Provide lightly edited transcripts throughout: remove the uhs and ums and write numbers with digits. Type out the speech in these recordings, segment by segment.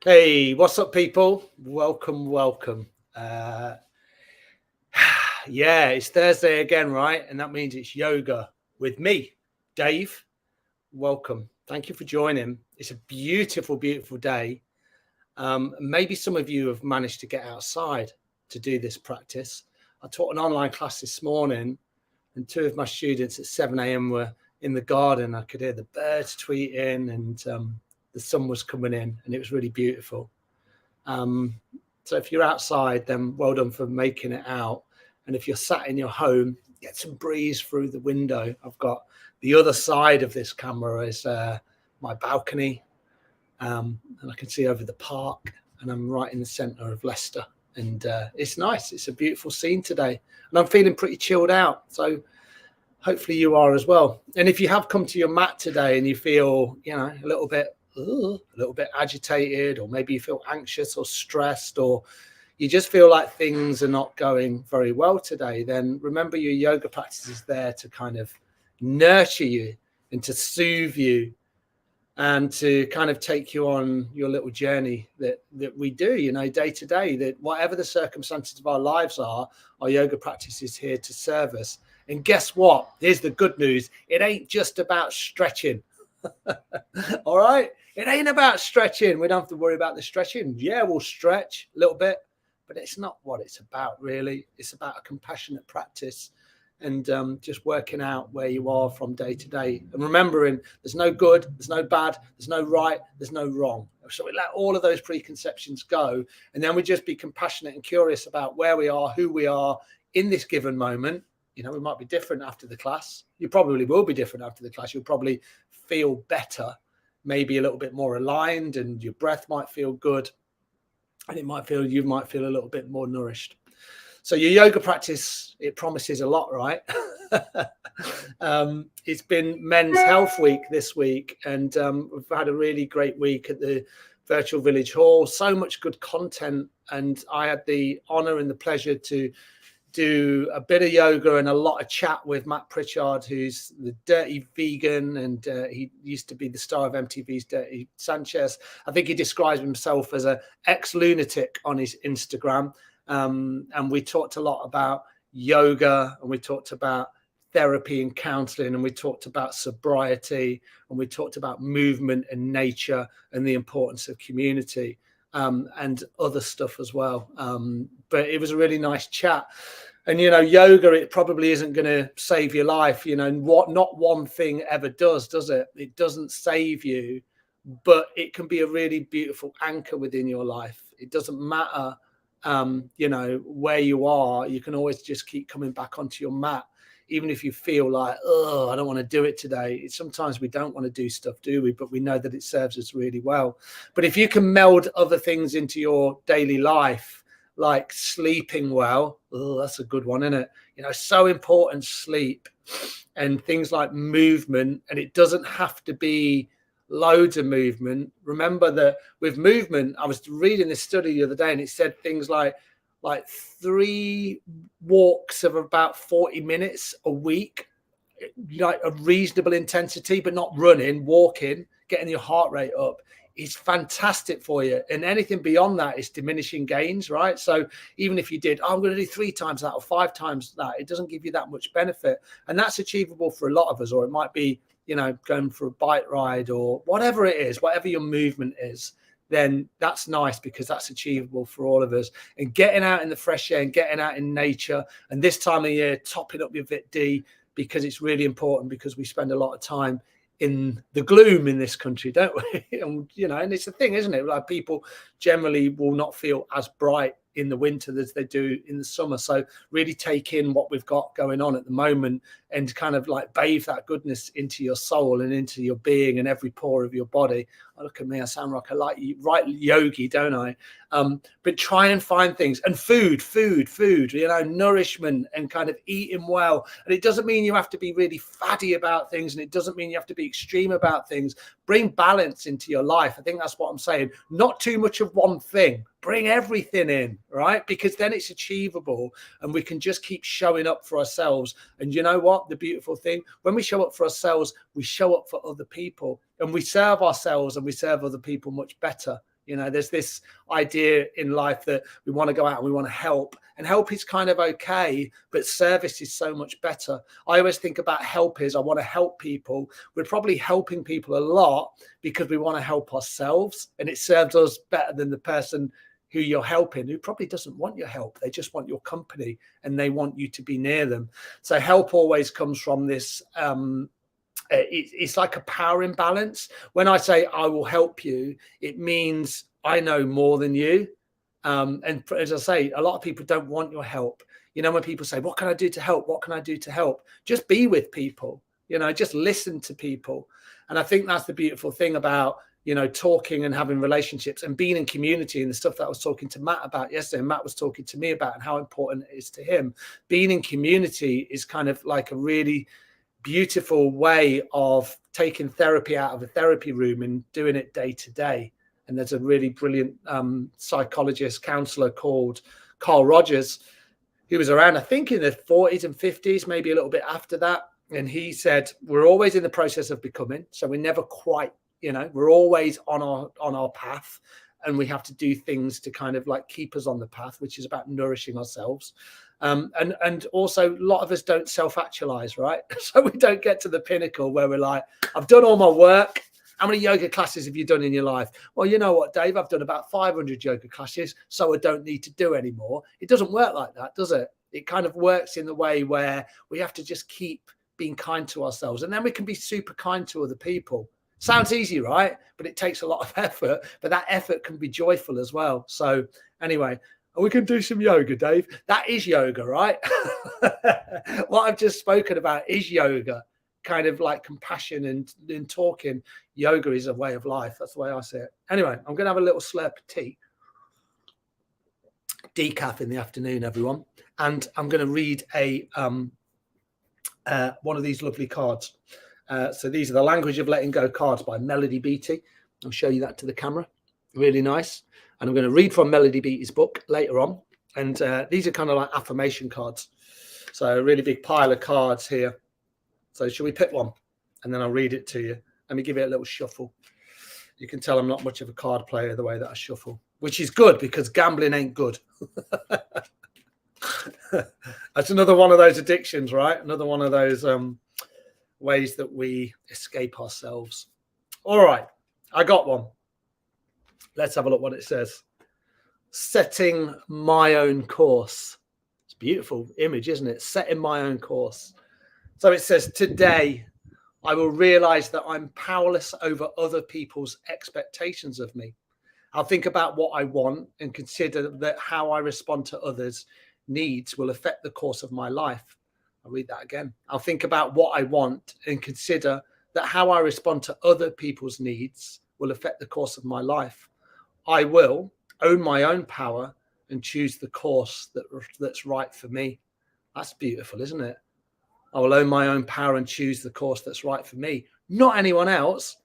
Hey, what's up, people? Welcome. Uh, yeah, it's Thursday again, right? And that means it's yoga with me, Dave. Welcome. Thank you for joining. It's a beautiful day. Maybe some of you have managed to get outside to do this practice. I taught an online class this morning, and two of my students at 7 a.m. were in the garden. I could hear the birds tweeting, and the sun was coming in, and it was really beautiful. So if you're outside, then well done for making it out. And if you're sat in your home, get some breeze through the window. I've got the other side of this camera is my balcony, and I can see over the park, and I'm right in the centre of Leicester. And it's nice. It's a beautiful scene today, and I'm feeling pretty chilled out. So hopefully you are as well. And if you have come to your mat today and you feel, a little bit agitated, or maybe you feel anxious or stressed, or you just feel like things are not going very well today, then remember your yoga practice is there to kind of nurture you and to soothe you and to kind of take you on your little journey that we do, day to day, that whatever the circumstances of our lives are, our yoga practice is here to serve us. And guess what? Here's the good news. It ain't just about stretching. All right. It ain't about stretching. We don't have to worry about the stretching. Yeah, we'll stretch a little bit, but it's not what it's about, really. It's about a compassionate practice and just working out where you are from day to day. And remembering there's no good, there's no bad, there's no right, there's no wrong. So we let all of those preconceptions go. And then we just be compassionate and curious about where we are, who we are in this given moment. We might be different after the class. You probably will be different after the class. You'll probably feel better, maybe a little bit more aligned, and your breath might feel good. And you might feel a little bit more nourished. So your yoga practice, it promises a lot, right? It's been Men's Health Week this week, and we've had a really great week at the Virtual Village Hall. So much good content, and I had the honour and the pleasure to do a bit of yoga and a lot of chat with Matt Pritchard, who's the dirty vegan, and he used to be the star of MTV's Dirty Sanchez. I think he describes himself as an ex-lunatic on his Instagram. And we talked a lot about yoga, and we talked about therapy and counseling, and we talked about sobriety, and we talked about movement and nature and the importance of community. And other stuff as well. But it was a really nice chat. And, yoga, it probably isn't going to save your life. Not one thing ever does it? It doesn't save you, but it can be a really beautiful anchor within your life. It doesn't matter, where you are. You can always just keep coming back onto your mat. Even if you feel like, I don't want to do it today. Sometimes we don't want to do stuff, do we? But we know that it serves us really well. But if you can meld other things into your daily life, like sleeping well, that's a good one, isn't it? So important, sleep, and things like movement. And it doesn't have to be loads of movement. Remember that with movement, I was reading this study the other day, and it said things like 3 walks of about 40 minutes a week, like a reasonable intensity, but not running, walking, getting your heart rate up, is fantastic for you. And anything beyond that is diminishing gains, right? So even if you did, I'm going to do 3 times that or 5 times that, it doesn't give you that much benefit. And that's achievable for a lot of us. Or it might be, going for a bike ride or whatever it is, whatever your movement is, then that's nice, because that's achievable for all of us. And getting out in the fresh air and getting out in nature, and this time of year, topping up your Vit D, because it's really important, because we spend a lot of time in the gloom in this country, don't we? And, and it's a thing, isn't it? Like, people generally will not feel as bright in the winter as they do in the summer. So really take in what we've got going on at the moment, and kind of like bathe that goodness into your soul and into your being and every pore of your body. Oh, look at me, I sound like right yogi, don't I? But try and find things, and food, nourishment, and kind of eating well. And it doesn't mean you have to be really fatty about things, and it doesn't mean you have to be extreme about things. Bring balance into your life. I think that's what I'm saying. Not too much of one thing. Bring everything in, right? Because then it's achievable, and we can just keep showing up for ourselves. And you know what? The beautiful thing, when we show up for ourselves, we show up for other people, and we serve ourselves and we serve other people much better. You know, there's this idea in life that we want to go out and we want to help, and help is kind of okay, but service is so much better. I always think about help is I want to help people. We're probably helping people a lot because we want to help ourselves, and it serves us better than the person who you're helping, who probably doesn't want your help. They just want your company and they want you to be near them. So help always comes from this, it's like a power imbalance. When I say I will help you, it means I know more than you. And as I say, a lot of people don't want your help. You know, when people say, what can I do to help? What can I do to help? Just be with people, you know, just listen to people. And I think that's the beautiful thing about, you know, talking and having relationships and being in community, and the stuff that I was talking to Matt about yesterday, and Matt was talking to me about, and how important it is to him. Being in community is kind of like a really beautiful way of taking therapy out of a therapy room and doing it day to day. And there's a really brilliant psychologist, counselor called Carl Rogers, who was around, I think, in the 40s and 50s, maybe a little bit after that. And he said, we're always in the process of becoming. So we're never quite, you know, we're always on our path, and we have to do things to kind of like keep us on the path, which is about nourishing ourselves. And also, a lot of us don't self-actualize, right? So we don't get to the pinnacle where we're like, I've done all my work. How many yoga classes have you done in your life? Well, you know what, Dave, I've done about 500 yoga classes, so I don't need to do any more. It doesn't work like that, does it? It kind of works in the way where we have to just keep being kind to ourselves, and then we can be super kind to other people. Sounds easy, right? But it takes a lot of effort, but that effort can be joyful as well. So anyway, we can do some yoga, Dave. That is yoga, right? What I've just spoken about is yoga, kind of like compassion and talking. Yoga is a way of life. That's the way I see it. Anyway, I'm going to have a little slurp of tea. Decaf in the afternoon, everyone. And I'm going to read one of these lovely cards. So these are the Language of Letting Go cards by Melody Beattie. I'll show you that to the camera. Really nice. And I'm going to read from Melody Beattie's book later on. And these are kind of like affirmation cards. So a really big pile of cards here. So should we pick one? And then I'll read it to you. Let me give it a little shuffle. You can tell I'm not much of a card player the way that I shuffle, which is good because gambling ain't good. That's another one of those addictions, right? Another one of those ways that we escape ourselves. All right, I got one. Let's have a look what it says. Setting my own course. It's a beautiful image, isn't it? Setting my own course. So it says, today I will realize that I'm powerless over other people's expectations of me. I'll think about what I want and consider that how I respond to others' needs will affect the course of my life. I'll read that again. I'll think about what I want and consider that how I respond to other people's needs will affect the course of my life. I will own my own power and choose the course that's right for me. That's beautiful, isn't it? I will own my own power and choose the course that's right for me, not anyone else.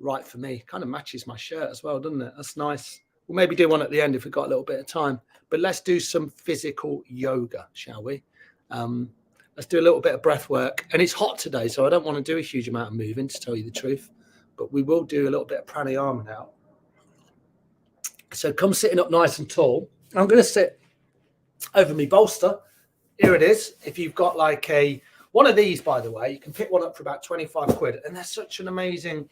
Right for me. Kind of matches my shirt as well, doesn't it? That's nice. We'll maybe do one at the end if we've got a little bit of time. But let's do some physical yoga, shall we? Let's do a little bit of breath work. And it's hot today, so I don't want to do a huge amount of moving, to tell you the truth. But we will do a little bit of pranayama now. So come sitting up nice and tall. I'm going to sit over my bolster. Here it is. If you've got like one of these, by the way, you can pick one up for about 25 quid. And they're such an amazing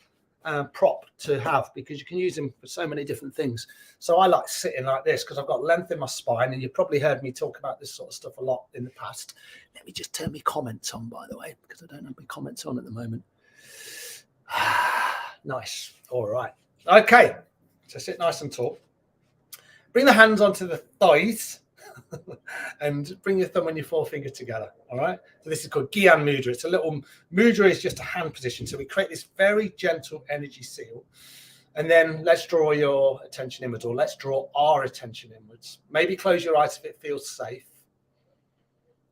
prop to have because you can use them for so many different things. So I like sitting like this because I've got length in my spine, and you've probably heard me talk about this sort of stuff a lot in the past. Let me just turn my comments on, by the way, because I don't have my comments on at the moment. Nice. All right. Okay. So sit nice and tall. Bring the hands onto the thighs and bring your thumb and your forefinger together. All right. So this is called Gyan Mudra. It's a little mudra is just a hand position. So we create this very gentle energy seal. And then let's draw your attention inwards, or let's draw our attention inwards. Maybe close your eyes if it feels safe.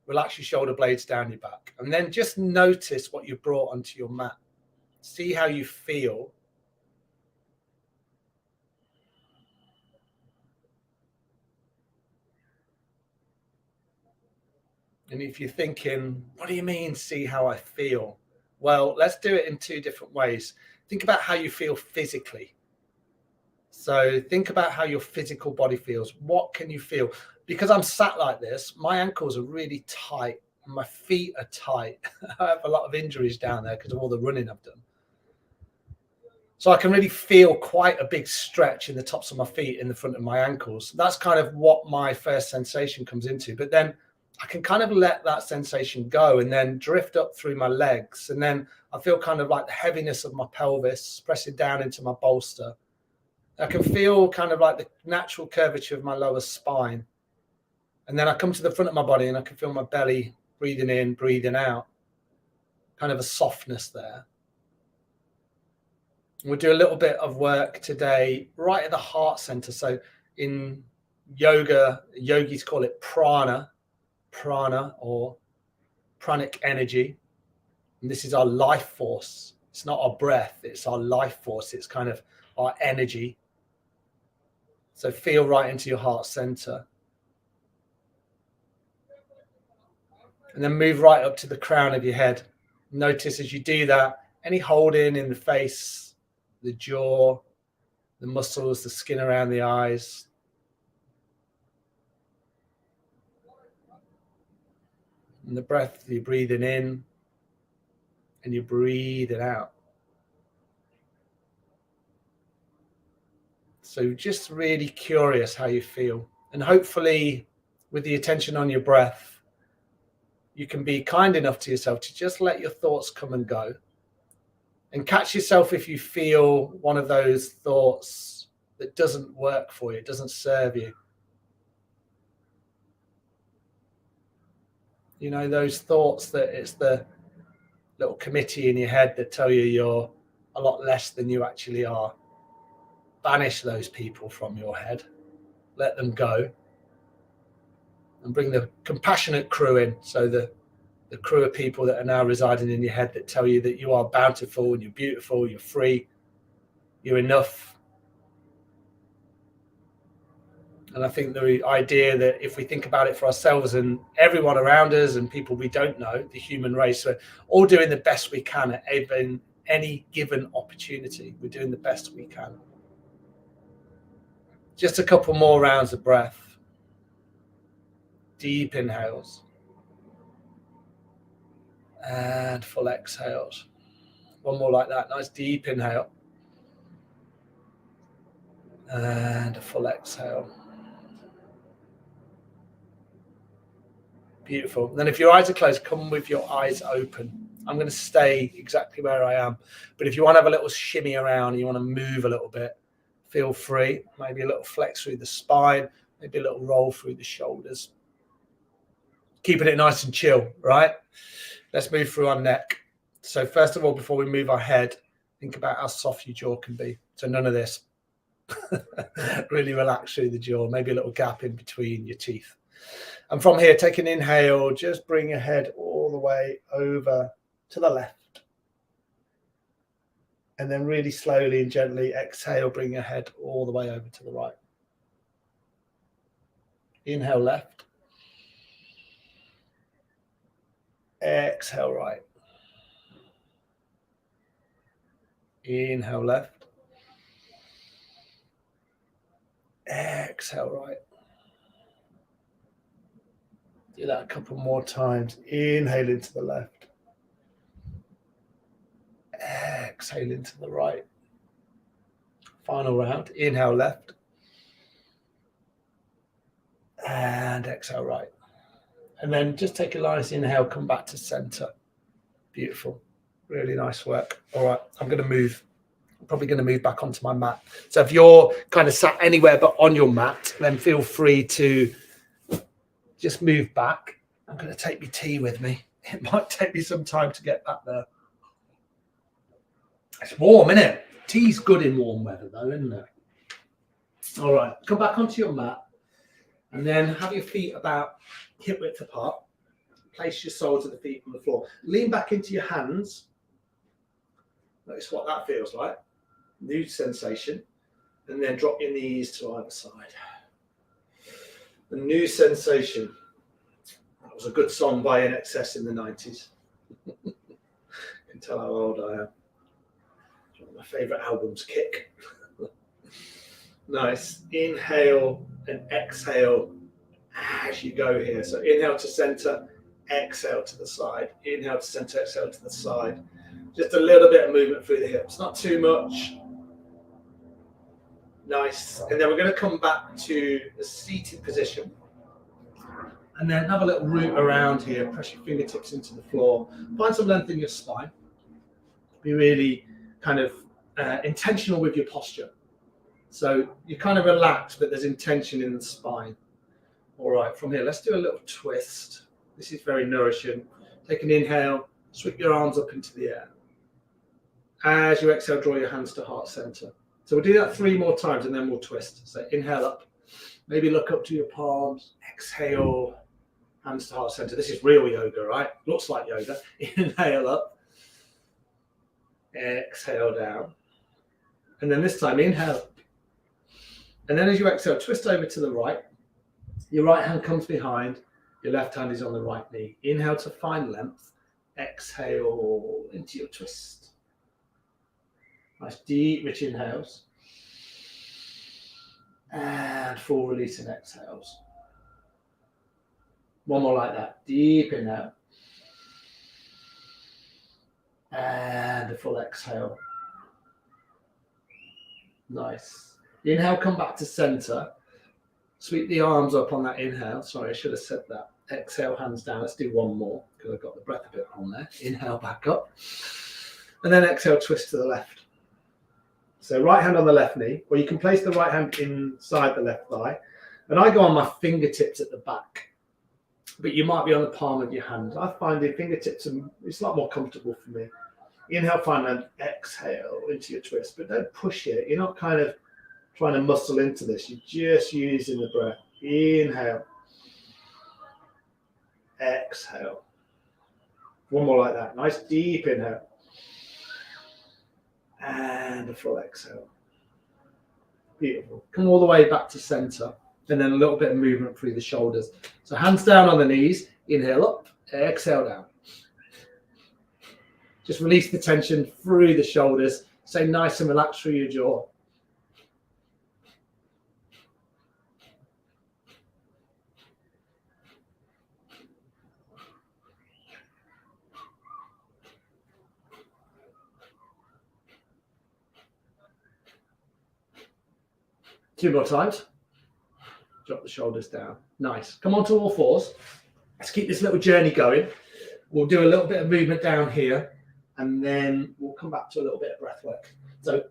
Relax your shoulder blades down your back. And then just notice what you brought onto your mat. See how you feel. And if you're thinking, what do you mean, see how I feel? Well, let's do it in two different ways. Think about how you feel physically. So think about how your physical body feels. What can you feel? Because I'm sat like this, my ankles are really tight. My feet are tight. I have a lot of injuries down there because of all the running I've done. So I can really feel quite a big stretch in the tops of my feet, in the front of my ankles. That's kind of what my first sensation comes into. But then I can kind of let that sensation go and then drift up through my legs. And then I feel kind of like the heaviness of my pelvis pressing down into my bolster. I can feel kind of like the natural curvature of my lower spine. And then I come to the front of my body and I can feel my belly breathing in, breathing out. Kind of a softness there. We'll do a little bit of work today right at the heart center. So in yoga, yogis call it prana or pranic energy. And this is our life force. It's not our breath, it's our life force. It's kind of our energy. So feel right into your heart center. And then move right up to the crown of your head. Notice as you do that, any holding in the face, the jaw, the muscles, the skin around the eyes. And the breath, you're breathing in and you're breathing out. So just really curious how you feel. And hopefully with the attention on your breath, you can be kind enough to yourself to just let your thoughts come and go. And catch yourself if you feel one of those thoughts that doesn't work for you, doesn't serve you. You know, those thoughts that it's the little committee in your head that tell you you're a lot less than you actually are. Banish those people from your head. Let them go. And bring the compassionate crew in. So the crew of people that are now residing in your head that tell you that you are bountiful and you're beautiful, you're free, you're enough. And I think the idea that if we think about it for ourselves and everyone around us and people we don't know, the human race, we're all doing the best we can at any given opportunity. We're doing the best we can. Just a couple more rounds of breath. Deep inhales. And full exhales. One more like that. Nice deep inhale. And a full exhale. Beautiful. And then if your eyes are closed, come with your eyes open. I'm going to stay exactly where I am. But if you want to have a little shimmy around and you want to move a little bit, feel free. Maybe a little flex through the spine, maybe a little roll through the shoulders. Keeping it nice and chill, right? Let's move through our neck. So first of all, before we move our head, think about how soft your jaw can be. So none of this. Really relax through the jaw, maybe a little gap in between your teeth. And from here, take an inhale, just bring your head all the way over to the left. And then really slowly and gently exhale, bring your head all the way over to the right. Inhale left. Exhale right. Inhale left. Exhale right. Do that a couple more times. Inhale into the left. Exhale into the right. Final round. Inhale left. And exhale right. And then just take a nice inhale, come back to center. Beautiful. Really nice work. All right, I'm going to move. I'm probably going to move back onto my mat. So if you're kind of sat anywhere but on your mat, then feel free to just move back. I'm going to take my tea with me. It might take me some time to get back there. It's warm, isn't it? Tea's good in warm weather though, isn't it? All right, come back onto your mat and then have your feet about hip width apart. Place your soles of the feet on the floor. Lean back into your hands. Notice what that feels like. New sensation. And then drop your knees to either side. The new sensation. That was a good song by NXS in the 90s. You can tell how old I am. One of my favourite albums, Kick. Nice. Inhale and exhale as you go here. So inhale to center, exhale to the side. Inhale to center, exhale to the side. Just a little bit of movement through the hips, not too much. Nice. And then we're going to come back to the seated position. And then have a little root around here. Press your fingertips into the floor. Find some length in your spine. Be really kind of intentional with your posture. So you're kind of relaxed, but there's intention in the spine. All right, from here, let's do a little twist. This is very nourishing. Take an inhale, sweep your arms up into the air. As you exhale, draw your hands to heart center. So we'll do that 3 more times and then we'll twist. So inhale up, maybe look up to your palms. Exhale, hands to heart center. This is real yoga, right? Looks like yoga. Inhale up, exhale down. And then this time, inhale. And then as you exhale, twist over to the right. Your right hand comes behind. Your left hand is on the right knee. Inhale to find length. Exhale into your twist. Nice deep, rich inhales. And full release and exhales. One more like that. Deep inhale. And a full exhale. Nice. Inhale, come back to center. Sweep the arms up on that inhale. Sorry, I should have said that. Exhale, hands down. Let's do one more because I've got the breath a bit on there. Inhale, back up. And then exhale, twist to the left. So right hand on the left knee, or you can place the right hand inside the left thigh. And I go on my fingertips at the back. But you might be on the palm of your hand. I find the fingertips, it's a lot more comfortable for me. Inhale, find length. Exhale into your twist. But don't push it. You're not kind of trying to muscle into this. You're just using the breath. Inhale. Exhale. One more like that. Nice deep inhale. And a full exhale. Beautiful. Come all the way back to center. And then a little bit of movement through the shoulders. So hands down on the knees. Inhale up. Exhale down. Just release the tension through the shoulders. Stay nice and relaxed through your jaw. Two more times. Drop the shoulders down. Nice. Come on to all fours. Let's keep this little journey going. We'll do a little bit of movement down here, and then we'll come back to a little bit of breath work. So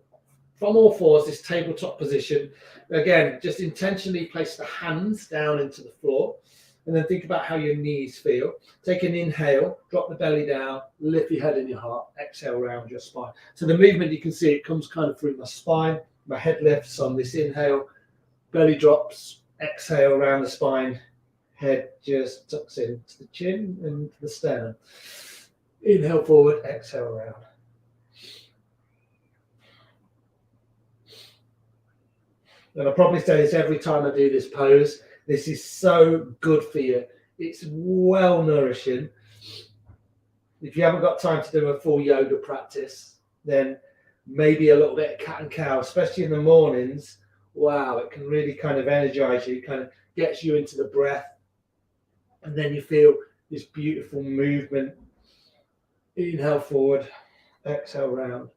from all fours, this tabletop position, again, just intentionally place the hands down into the floor, and then think about how your knees feel. Take an inhale, drop the belly down, lift your head and your heart, exhale around your spine. So the movement, you can see it comes kind of through my spine. My head lifts on this inhale, belly drops, exhale around the spine, head just tucks into the chin and the sternum. Inhale forward, exhale around. And I'll probably say this every time I do this pose. This is so good for you. It's well nourishing. If you haven't got time to do a full yoga practice, then maybe a little bit of cat and cow, especially in the mornings. Wow, it can really kind of energize you, kind of gets you into the breath. And then you feel this beautiful movement. Inhale forward, exhale round.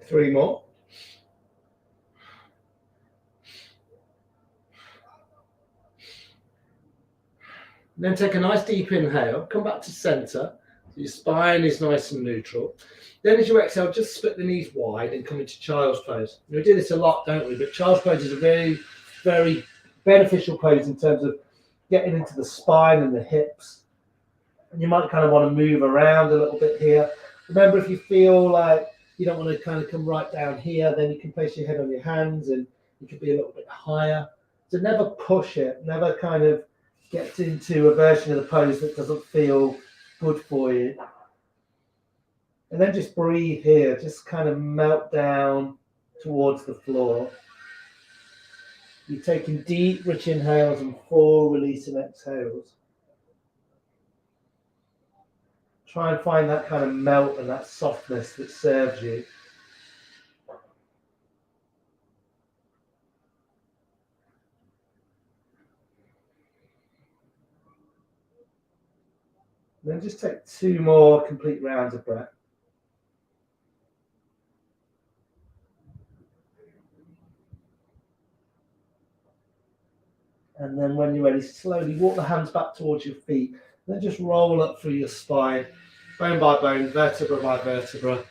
Three more. And then take a nice deep inhale, come back to center. So your spine is nice and neutral. Then as you exhale, just split the knees wide and come into child's pose. We do this a lot, don't we? But child's pose is a very, very beneficial pose in terms of getting into the spine and the hips. And you might kind of want to move around a little bit here. Remember, if you feel like you don't want to kind of come right down here, then you can place your head on your hands and you can be a little bit higher. So never push it, never kind of get into a version of the pose that doesn't feel good for you. And then just breathe here, just kind of melt down towards the floor. You're taking deep, rich inhales and full releasing exhales. Try and find that kind of melt and that softness that serves you. Then just take 2 more complete rounds of breath. And then when you're ready, slowly walk the hands back towards your feet. Then just roll up through your spine, bone by bone, vertebra by vertebra.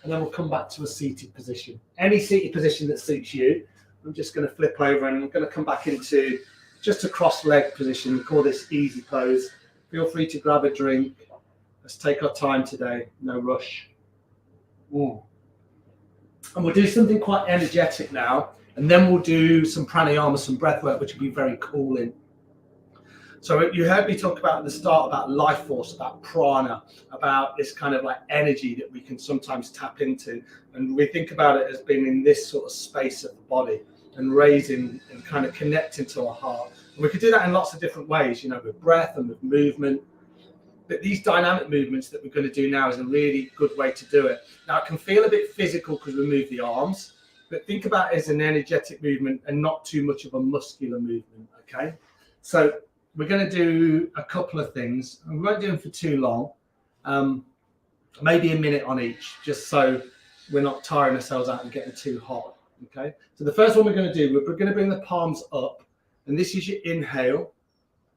And then we'll come back to a seated position. Any seated position that suits you. I'm just going to flip over and I'm going to come back into just a cross-leg position. We call this easy pose. Feel free to grab a drink. Let's take our time today. No rush. Ooh. And we'll do something quite energetic now. And then we'll do some pranayama, some breath work, which will be very cooling. So you heard me talk about at the start about life force, about prana, about this kind of like energy that we can sometimes tap into. And we think about it as being in this sort of space of the body and raising and kind of connecting to our heart. And we could do that in lots of different ways, you know, with breath and with movement. But these dynamic movements that we're going to do now is a really good way to do it. Now, it can feel a bit physical because we move the arms. But think about it as an energetic movement and not too much of a muscular movement, okay? So we're going to do a couple of things. We won't do them for too long, maybe a minute on each, just so we're not tiring ourselves out and getting too hot, okay? So the first one we're going to do, we're going to bring the palms up, and this is your inhale,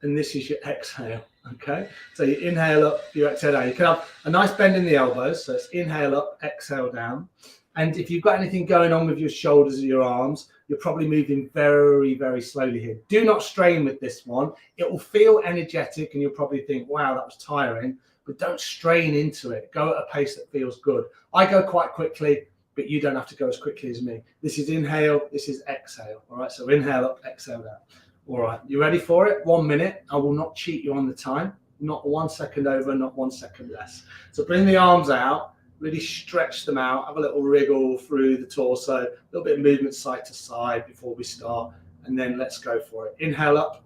and this is your exhale, okay? So you inhale up, you exhale down. You can have a nice bend in the elbows, so it's inhale up, exhale down. And if you've got anything going on with your shoulders or your arms, you're probably moving very, very slowly here. Do not strain with this one. It will feel energetic and you'll probably think, wow, that was tiring, but don't strain into it. Go at a pace that feels good. I go quite quickly, but you don't have to go as quickly as me. This is inhale, this is exhale. All right, so inhale up, exhale down. All right, you ready for it? 1 minute. I will not cheat you on the time. Not 1 second over, not 1 second less. So bring the arms out. Really stretch them out, have a little wriggle through the torso, a little bit of movement side to side before we start, and then let's go for it. Inhale up,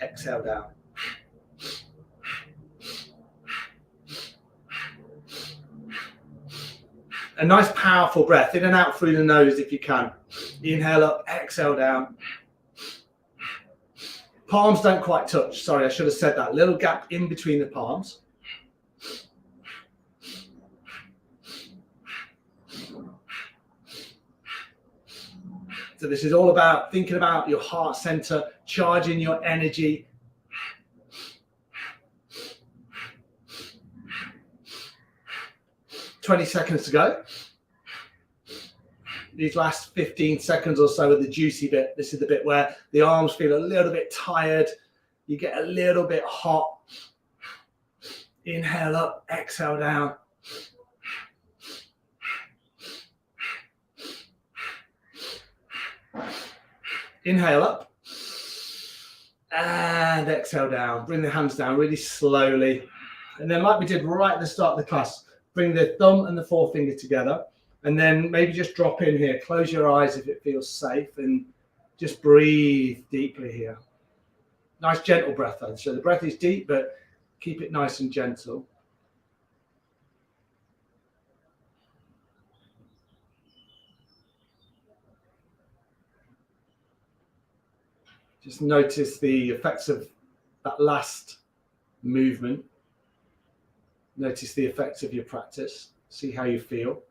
exhale down. A nice powerful breath, in and out through the nose if you can. Inhale up, exhale down. Palms don't quite touch, sorry, I should have said that. Little gap in between the palms. So this is all about thinking about your heart center, charging your energy. "20 seconds to go. These last 15 seconds or so are the juicy bit. This is the bit where the arms feel a little bit tired. You get a little bit hot. Inhale up, exhale down. Inhale up and exhale down. Bring the hands down really slowly. And then like we did right at the start of the class, bring the thumb and the forefinger together. And then maybe just drop in here. Close your eyes if it feels safe and just breathe deeply here. Nice gentle breath though. So the breath is deep, but keep it nice and gentle. Just notice the effects of that last movement. Notice the effects of your practice. See how you feel.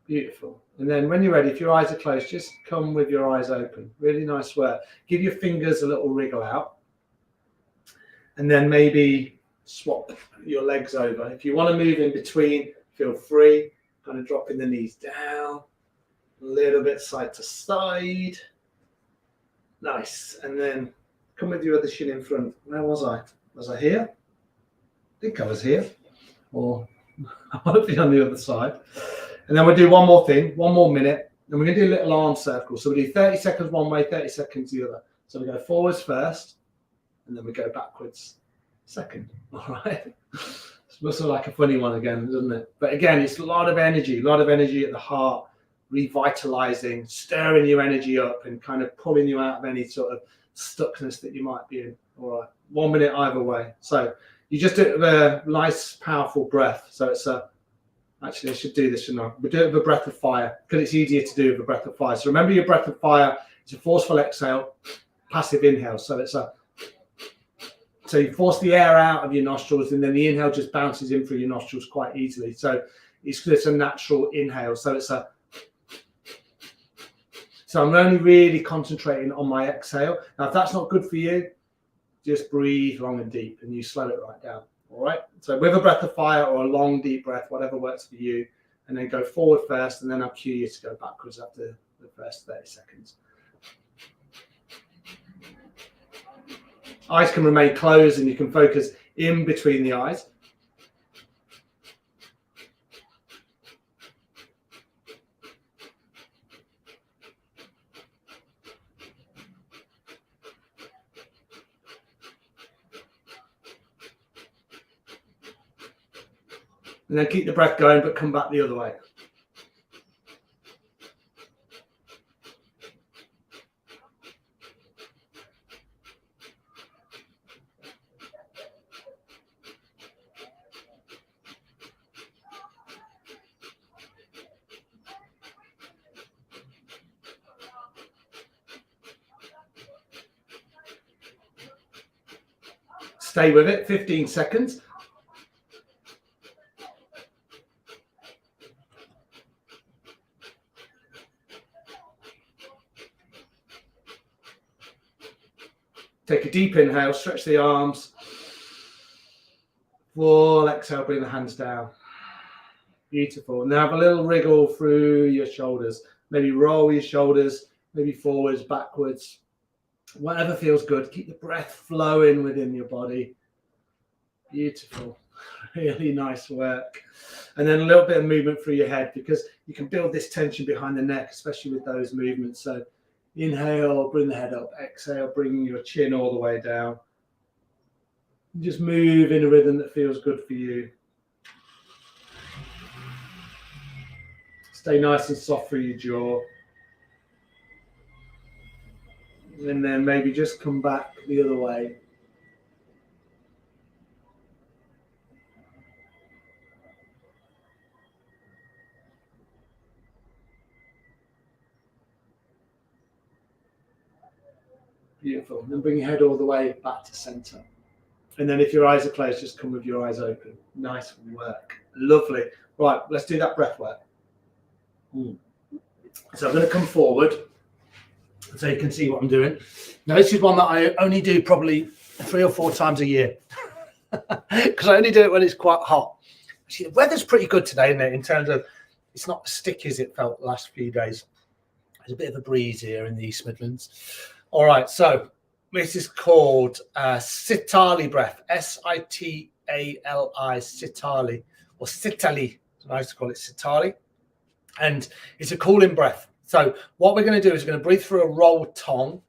Beautiful. And then when you're ready, if your eyes are closed, just come with your eyes open. Really nice work. Give your fingers a little wriggle out. And then maybe swap your legs over. If you want to move in between Feel free, kind of dropping the knees down, a little bit side to side. Nice. And then come with your other shin in front. Where was I? Was I here? I think I was here. Or I might be on the other side. And then we'll do one more thing, 1 more minute. And we're going to do a little arm circle. So we do 30 seconds one way, 30 seconds the other. So we go forwards first, and then we go backwards second. All right. It's also like a funny one again, doesn't it? But again, it's a lot of energy at the heart, revitalizing, stirring your energy up and kind of pulling you out of any sort of stuckness that you might be in. All right. 1 minute either way. So you just do it with a nice, powerful breath. So it's actually, I should do this, shouldn't I? We do it with a breath of fire because it's easier to do with a breath of fire. So remember your breath of fire. It's a forceful exhale, passive inhale. So so you force the air out of your nostrils, and then the inhale just bounces in through your nostrils quite easily. So it's a natural inhale. So so I'm only really concentrating on my exhale. Now, if that's not good for you, just breathe long and deep, and you slow it right down. All right. So with a breath of fire or a long, deep breath, whatever works for you, and then go forward first, and then I'll cue you to go backwards after the first 30 seconds. Eyes can remain closed, and you can focus in between the eyes. And then keep the breath going, but come back the other way. Stay with it, 15 seconds. Take a deep inhale, stretch the arms. Full exhale, bring the hands down. Beautiful. Now have a little wriggle through your shoulders. Maybe roll your shoulders, maybe forwards, backwards. Whatever feels good. Keep the breath flowing within your body. Beautiful. Really nice work. And then a little bit of movement through your head, because you can build this tension behind the neck, especially with those movements. So inhale, bring the head up. Exhale, bring your chin all the way down. Just move in a rhythm that feels good for you. Stay nice and soft through your jaw. And then maybe just come back the other way. Beautiful. And then bring your head all the way back to center. And then if your eyes are closed, just come with your eyes open. Nice work. Lovely. Right, let's do that breath work. So I'm going to come forward so you can see what I'm doing. Now, this is one that I only do probably 3 or 4 times a year because I only do it when it's quite hot. Actually, the weather's pretty good today, isn't it? In terms of, it's not as sticky as it felt the last few days. There's a bit of a breeze here in the East Midlands. All right, so this is called Sitali breath, Sitali, Sitali, or Sitali. I used to call it Sitali. And it's a cooling breath. So what we're going to do is we're going to breathe through a rolled tongue.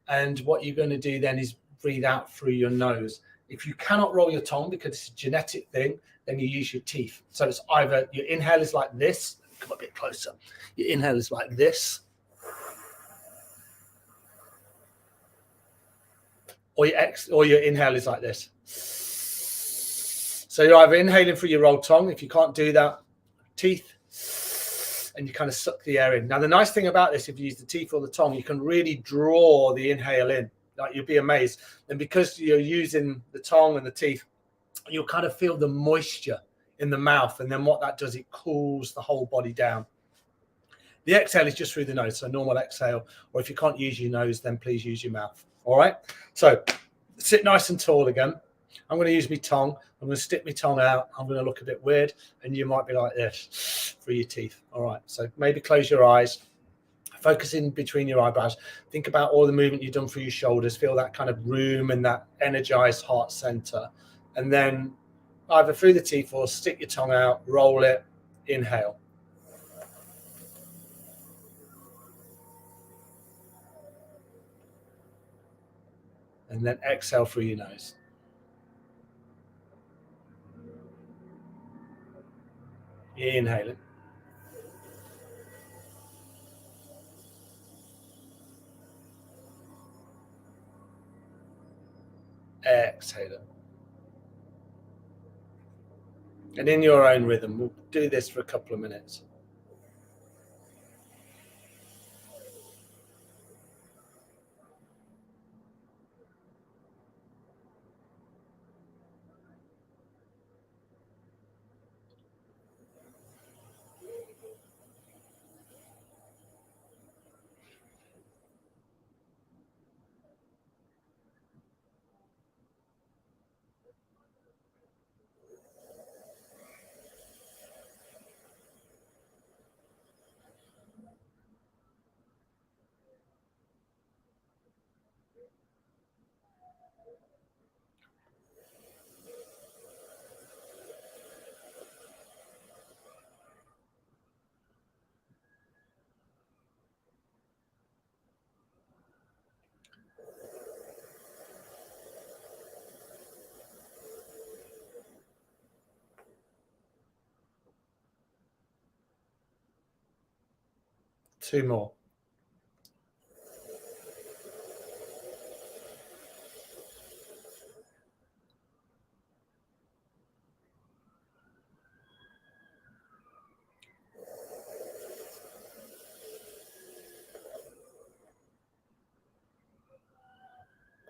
And what you're going to do then is breathe out through your nose. If you cannot roll your tongue because it's a genetic thing, then you use your teeth. So it's either your inhale is like this. Come a bit closer. Your inhale is like this. Or your inhale is like this. So you're either inhaling through your rolled tongue. If you can't do that, teeth. And you kind of suck the air in. Now, the nice thing about this, if you use the teeth or the tongue, you can really draw the inhale in. Like, you'll be amazed. And because you're using the tongue and the teeth, you'll kind of feel the moisture in the mouth. And then what that does, it cools the whole body down. The exhale is just through the nose, so normal exhale. Or if you can't use your nose, then please use your mouth. All right? So sit nice and tall again. I'm going to use my tongue. I'm going to stick my tongue out. I'm going to look a bit weird, and you might be like this through your teeth. All right, so maybe close your eyes. Focus in between your eyebrows. Think about all the movement you've done through your shoulders. Feel that kind of room and that energized heart center. And then either through the teeth or stick your tongue out, roll it, inhale. And then exhale through your nose. Inhaling. Exhaling. And in your own rhythm, we'll do this for a couple of minutes. Two more.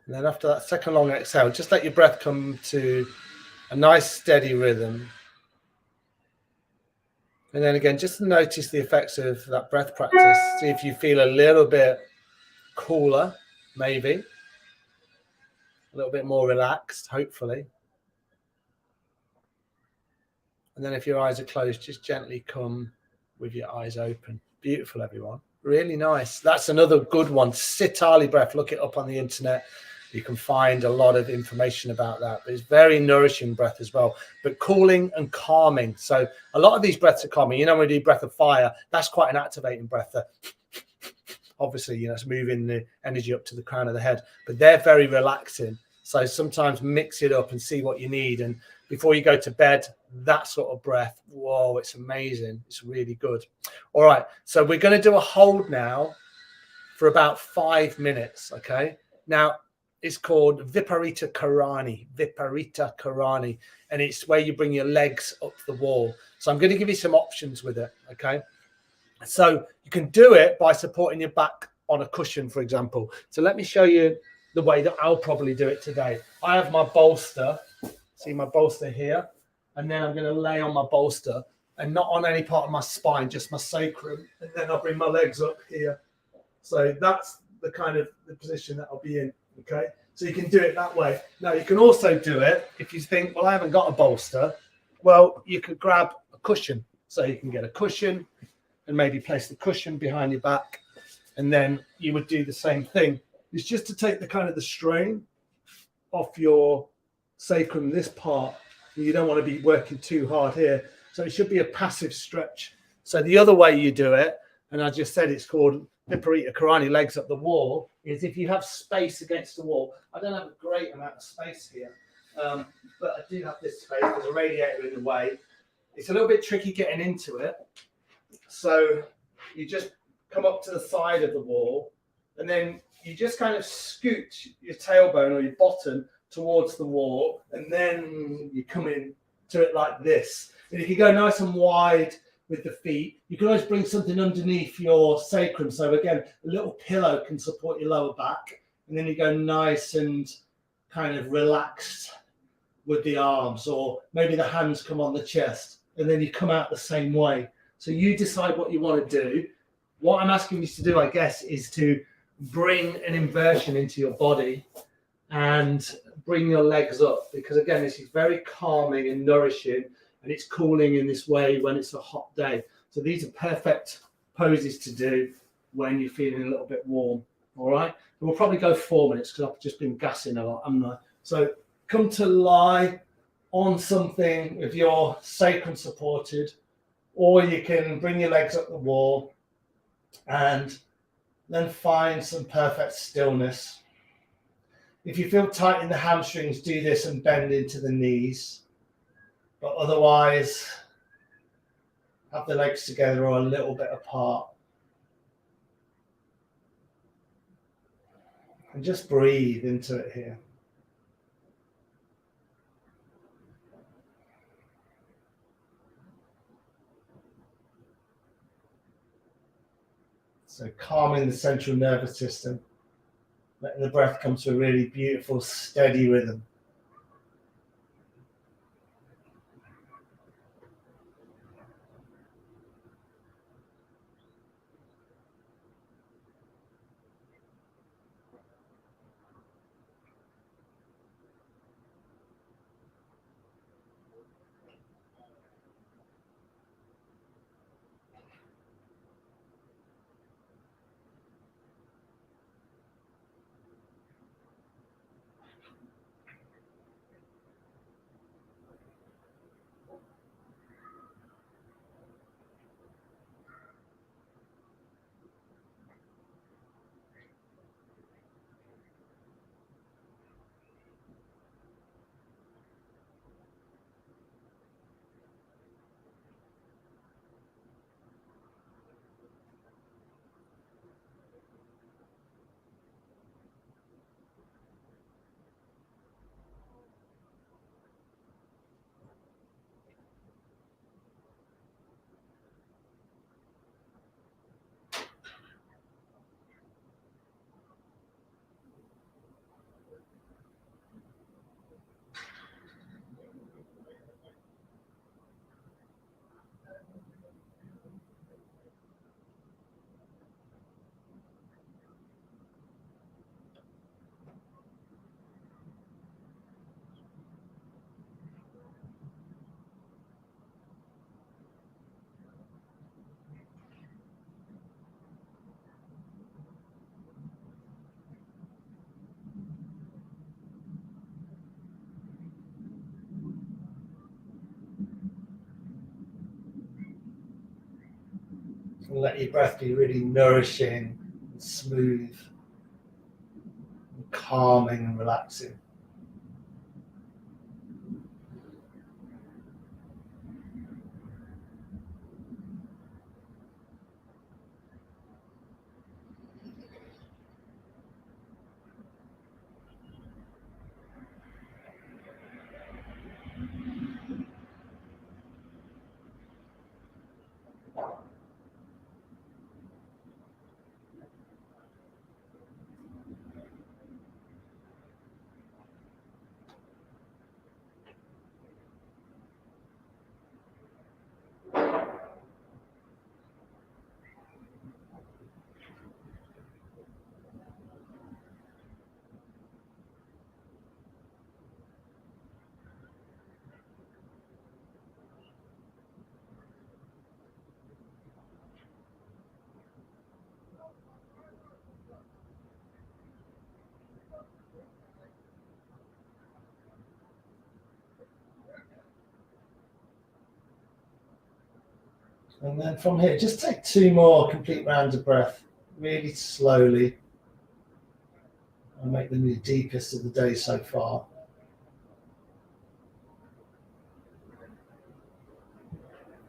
And then after that second long exhale, just let your breath come to a nice steady rhythm. And then again, just notice the effects of that breath practice. See if you feel a little bit cooler, maybe. A little bit more relaxed, hopefully. And then if your eyes are closed, just gently come with your eyes open. Beautiful, everyone. Really nice. That's another good one. Sitali breath. Look it up on the internet. You can find a lot of information about that. But it's very nourishing breath as well, but cooling and calming. So a lot of these breaths are calming. You know, when we do breath of fire, that's quite an activating breath. Obviously, you know, it's moving the energy up to the crown of the head, but they're very relaxing. So sometimes mix it up and see what you need. And before you go to bed, that sort of breath, whoa, it's amazing. It's really good. All right. So we're going to do a hold now for about 5 minutes. Okay. Now, it's called Viparita Karani, and it's where you bring your legs up the wall. So I'm going to give you some options with it, okay? So you can do it by supporting your back on a cushion, for example. So let me show you the way that I'll probably do it today. I have my bolster, see my bolster here, and then I'm going to lay on my bolster and not on any part of my spine, just my sacrum, and then I'll bring my legs up here. So that's the kind of the position that I'll be in. Okay, so you can do it that way. Now you can also do it if you think, well, I haven't got a bolster. Well, you could grab a cushion. So you can get a cushion and maybe place the cushion behind your back, and then you would do the same thing. It's just to take the kind of the strain off your sacrum, this part. You don't want to be working too hard here. So it should be a passive stretch. So the other way you do it, and I just said it's called Viparita Karani, legs up the wall, is if you have space against the wall. I don't have a great amount of space here, but I do have this space. There's a radiator in the way. It's a little bit tricky getting into it. So you just come up to the side of the wall, and then you just kind of scoot your tailbone or your bottom towards the wall, and then you come in to it like this. And if you go nice and wide with the feet, you can always bring something underneath your sacrum. So again, a little pillow can support your lower back, and then you go nice and kind of relaxed with the arms, or maybe the hands come on the chest, and then you come out the same way. So you decide what you want to do. What I'm asking you to do, I guess, is to bring an inversion into your body and bring your legs up, because again, this is very calming and nourishing, and it's cooling in this way when it's a hot day. So these are perfect poses to do when you're feeling a little bit warm. All right, we'll probably go 4 minutes because I've just been gassing a lot, haven't I? So come to lie on something with your sacrum supported, or you can bring your legs up the wall and then find some perfect stillness. If you feel tight in the hamstrings, do this and bend into the knees. But otherwise, have the legs together or a little bit apart. And just breathe into it here. So calming the central nervous system, letting the breath come to a really beautiful, steady rhythm. And let your breath be really nourishing and smooth and calming and relaxing. And then from here, just take 2 more complete rounds of breath, really slowly, and make them the deepest of the day so far.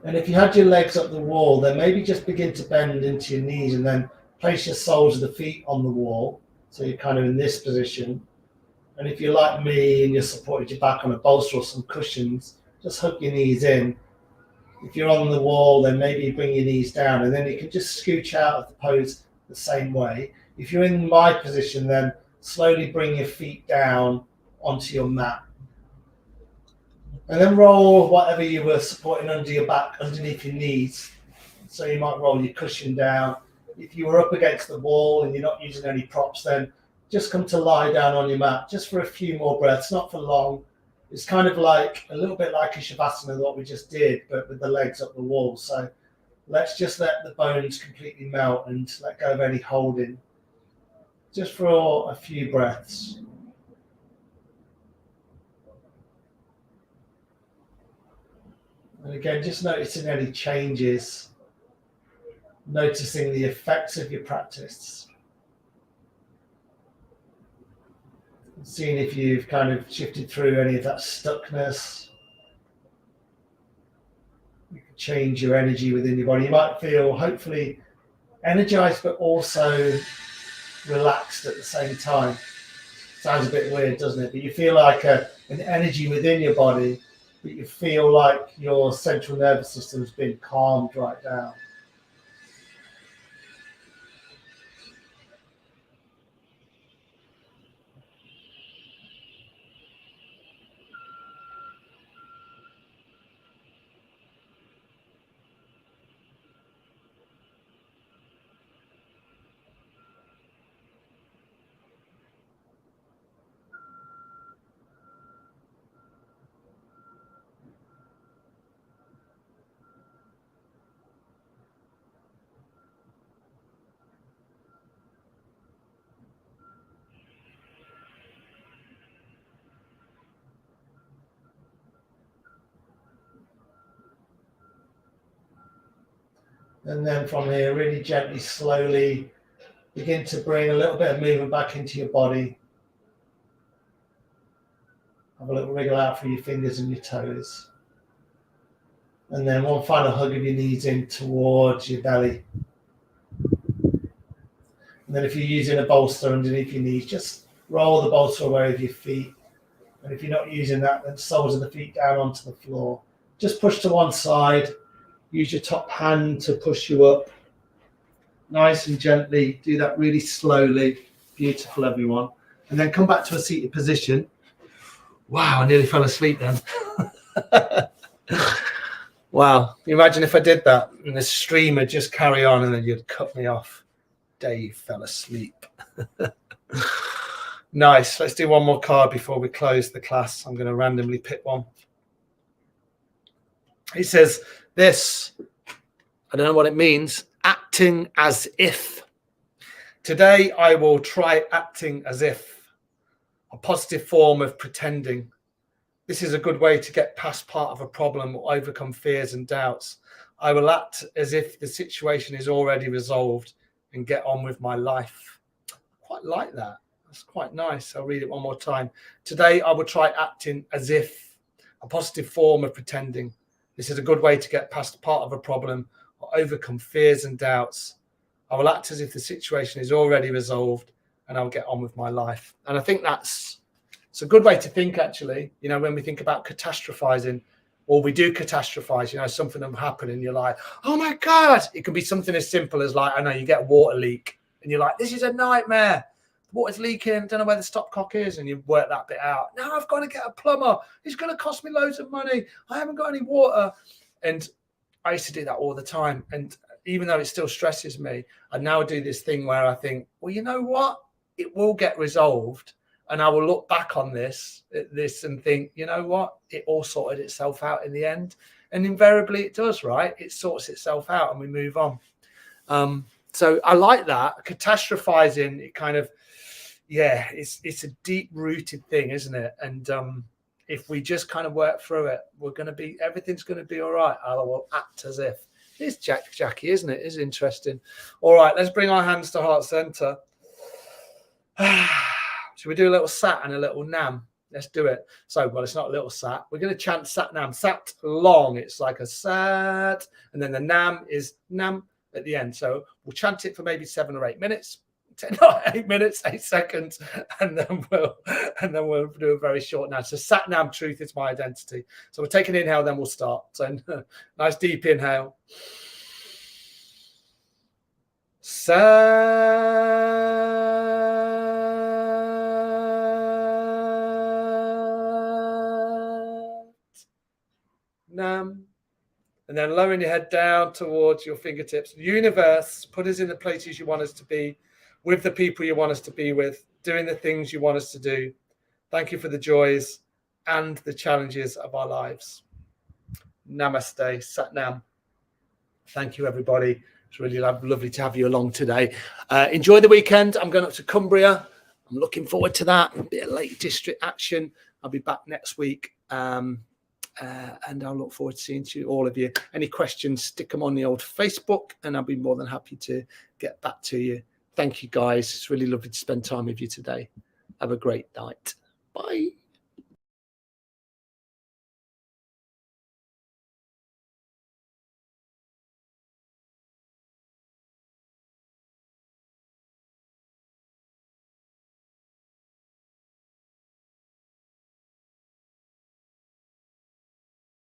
And if you had your legs up the wall, then maybe just begin to bend into your knees and then place your soles of the feet on the wall. So you're kind of in this position. And if you're like me and you're supported your back on a bolster or some cushions, just hook your knees in. If you're on the wall, then maybe you bring your knees down, and then you can just scooch out of the pose the same way. If you're in my position, then slowly bring your feet down onto your mat. And then roll whatever you were supporting under your back underneath your knees. So you might roll your cushion down. If you were up against the wall and you're not using any props, then just come to lie down on your mat just for a few more breaths, not for long. It's kind of like a little bit like a Shavasana, what we just did, but with the legs up the wall. So let's just let the bones completely melt and let go of any holding, just for a few breaths. And again, just noticing any changes, noticing the effects of your practice. Seeing if you've kind of shifted through any of that stuckness. You can change your energy within your body. You might feel hopefully energized, but also relaxed at the same time. Sounds a bit weird, doesn't it? But you feel like an energy within your body, but you feel like your central nervous system has been calmed right down. And then from here, really gently, slowly begin to bring a little bit of movement back into your body. Have a little wriggle out for your fingers and your toes. And then one final hug of your knees in towards your belly. And then if you're using a bolster underneath your knees, just roll the bolster away with your feet. And if you're not using that, then soles of the feet down onto the floor. Just push to one side. Use your top hand to push you up. Nice and gently. Do that really slowly. Beautiful, everyone. And then come back to a seated position. Wow, I nearly fell asleep then. Wow. You imagine if I did that and the stream would just carry on and then you'd cut me off. Dave fell asleep. Nice. Let's do one more card before we close the class. I'm going to randomly pick one. It says this. I don't know what it means. Acting as if. Today I will try acting as if. A positive form of pretending. This is a good way to get past part of a problem or overcome fears and doubts. I will act as if the situation is already resolved and get on with my life. I quite like that. That's quite nice. I'll read it one more time. Today I will try acting as if. A positive form of pretending. This is a good way to get past part of a problem or overcome fears and doubts. I will act as if the situation is already resolved and I'll get on with my life. And I think it's a good way to think, actually. You know, when we think about catastrophizing, or we do catastrophize, you know, something will happen and you're like, oh my God. It can be something as simple as like, I know you get a water leak and you're like, this is a nightmare. The water's leaking, don't know where the stopcock is, and you work that bit out. Now I've got to get a plumber. It's going to cost me loads of money. I haven't got any water. And I used to do that all the time. And even though it still stresses me, I now do this thing where I think, well, you know what? It will get resolved. And I will look back on this and think, you know what? It all sorted itself out in the end. And invariably it does, right? It sorts itself out and we move on. So I like that. Catastrophizing, it kind of, yeah, it's a deep-rooted thing, isn't it? And if we just kind of work through it, everything's going to be all right. I will act as if. It's Jackie, isn't it? It's interesting. All right, let's bring our hands to heart center. Should we do a little sat and a little nam? Let's do it. So, well, it's not a little sat. We're going to chant sat nam. Sat long. It's like a sat. And then the nam is nam at the end. So we'll chant it for maybe 7 or 8 minutes. 8 minutes, 8 seconds. And then we'll do a very short nam. So sat nam, truth is my identity. So we'll take an inhale, then we'll start. So nice deep inhale. Nam. And then lowering your head down towards your fingertips. Universe, put us in the places you want us to be, with the people you want us to be with. doing the things you want us to do. Thank you for the joys and the challenges of our lives. Namaste, Sat Nam. Thank you, everybody. It's really lovely to have you along today. Enjoy the weekend. I'm going up to Cumbria. I'm looking forward to that. A bit of Lake District action. I'll be back next week. And I'll look forward to seeing you, all of you. Any questions, stick them on the old Facebook, and I'll be more than happy to get back to you. Thank you, guys. It's really lovely to spend time with you today. Have a great night. Bye.